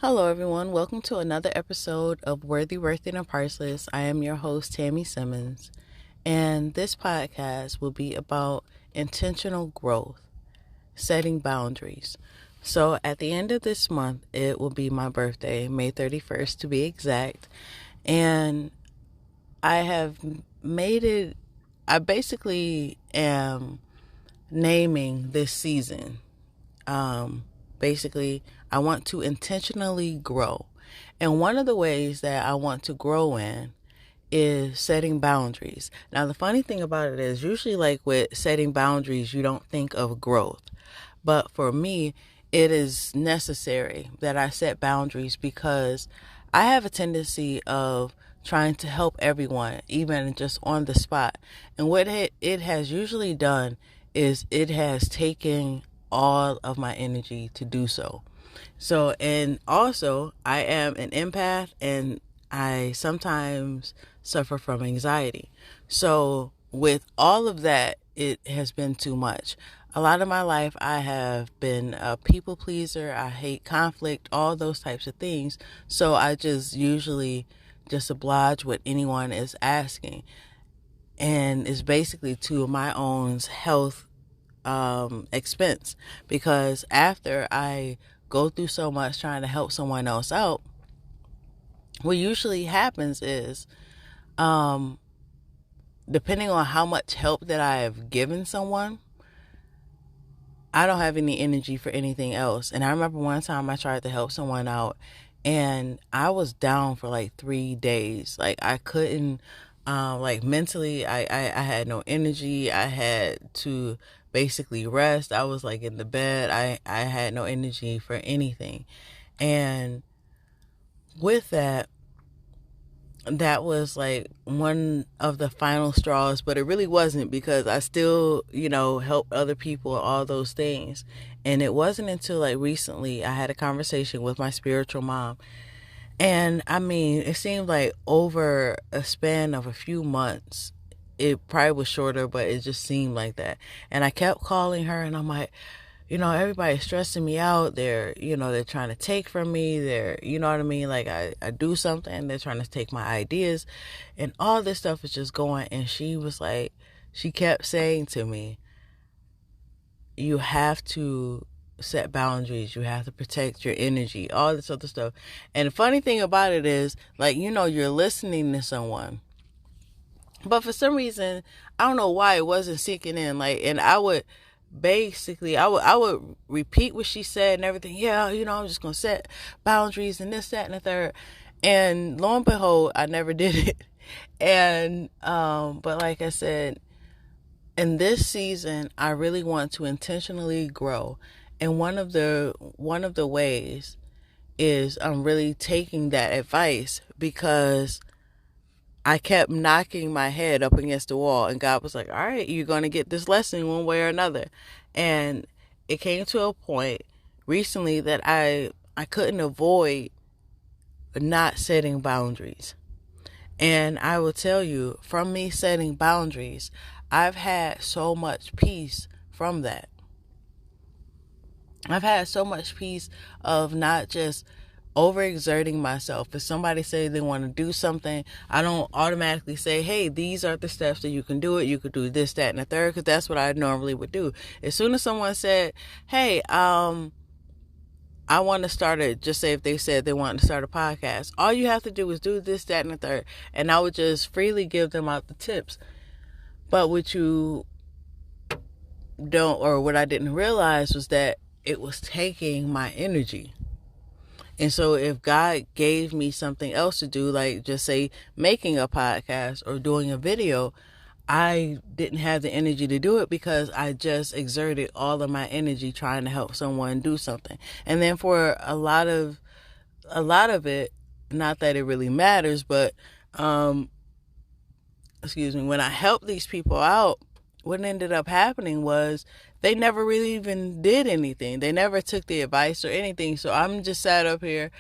Hello, everyone. Welcome to another episode of Worthyworthitpriceless. I am your host, Tammy Simmons, and this podcast will be about intentional growth, setting boundaries. So, at the end of this month, it will be my birthday, May 31st to be exact, and I have made it, I basically am naming this season. Um, Basically, I want to intentionally grow. And one of the ways that I want to grow in is setting boundaries. Now, the funny thing about it is, usually, like with setting boundaries, you don't think of growth. But for me, it is necessary that I set boundaries because I have a tendency of trying to help everyone, even just on the spot. And what it has usually done is it has taken all of my energy to do so. So, and also, I am an empath and I sometimes suffer from anxiety. So, with all of that, it has been too much. A lot of my life, I have been a people pleaser. I hate conflict, all those types of things. So, I just usually just oblige what anyone is asking. And it's basically to my own health expense, because after I go through so much trying to help someone else out, what usually happens is, depending on how much help that I have given someone, I don't have any energy for anything else. And I remember one time I tried to help someone out and I was down for like 3 days. Like I couldn't, like mentally, I had no energy. I had to basically rest. I was like in the bed. I had no energy for anything. And with that, that was like one of the final straws, but it really wasn't, because I still, help other people, all those things. And it wasn't until like recently I had a conversation with my spiritual mom. And I mean, it seemed like over a span of a few months, it probably was shorter, but it just seemed like that. And I kept calling her and I'm like, everybody's stressing me out. They're trying to take from me. You know what I mean? Like I do something, they're trying to take my ideas and all this stuff is just going. And she was like, she kept saying to me, you have to set boundaries. You have to protect your energy, all this other stuff. And the funny thing about it is, like, you're listening to someone, but for some reason, I don't know why it wasn't sinking in. Like, and I would repeat what she said and everything. Yeah, I'm just gonna set boundaries and this, that, and the third. And lo and behold, I never did it. And but like I said, in this season, I really want to intentionally grow. And one of the ways is I'm really taking that advice, because I kept knocking my head up against the wall, and God was like, all right, you're going to get this lesson one way or another. And it came to a point recently that I couldn't avoid not setting boundaries. And I will tell you, from me setting boundaries, I've had so much peace from that. I've had so much peace of not just overexerting myself. If somebody say they want to do something, I don't automatically say, hey, these are the steps that you can do it. You could do this, that, and the third, because that's what I normally would do. As soon as someone said, hey, I want to start it, just say if they said they want to start a podcast, all you have to do is do this, that, and the third. And I would just freely give them out the tips. But what you don't, or what I didn't realize, was that it was taking my energy. And so if God gave me something else to do, like just say making a podcast or doing a video, I didn't have the energy to do it because I just exerted all of my energy trying to help someone do something. And then for a lot of it, not that it really matters, but when I helped these people out, what ended up happening was they never really even did anything. They never took the advice or anything. So I'm just sat up here,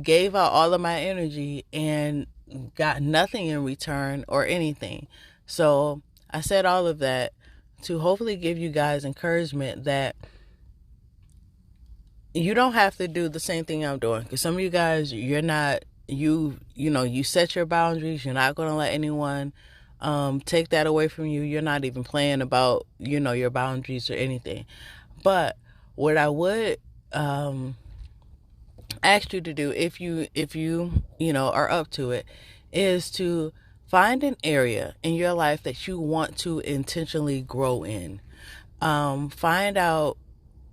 gave out all of my energy, and got nothing in return or anything. So I said all of that to hopefully give you guys encouragement that you don't have to do the same thing I'm doing, because some of you guys, you're not, you set your boundaries. You're not going to let anyone take that away from you. You're not even playing about, your boundaries or anything. But what I would ask you to do, if you are up to it, is to find an area in your life that you want to intentionally grow in. Find out,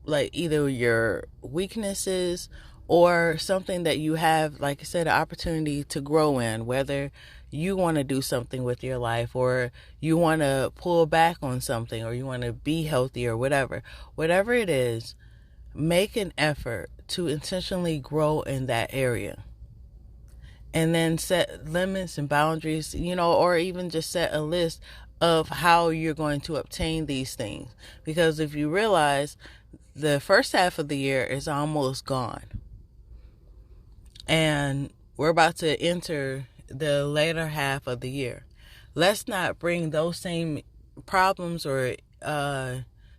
like, either your weaknesses or something that you have, like I said, an opportunity to grow in, whether you want to do something with your life, or you want to pull back on something, or you want to be healthy, or whatever it is. Make an effort to intentionally grow in that area, and then set limits and boundaries, or even just set a list of how you're going to obtain these things. Because if you realize, the first half of the year is almost gone, and we're about to enter the later half of the year. Let's not bring those same problems or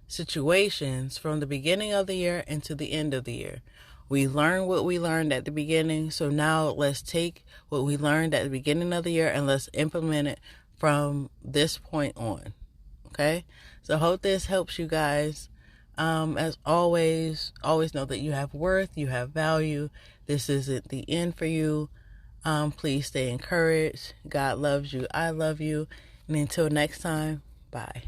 situations from the beginning of the year into the end of the year. We learned what we learned at the beginning, so now let's take what we learned at the beginning of the year and let's implement it from this point on. Okay? So I hope this helps you guys. As always know that you have worth, you have value. This isn't the end for you. Please stay encouraged. God loves you. I love you. And until next time, bye.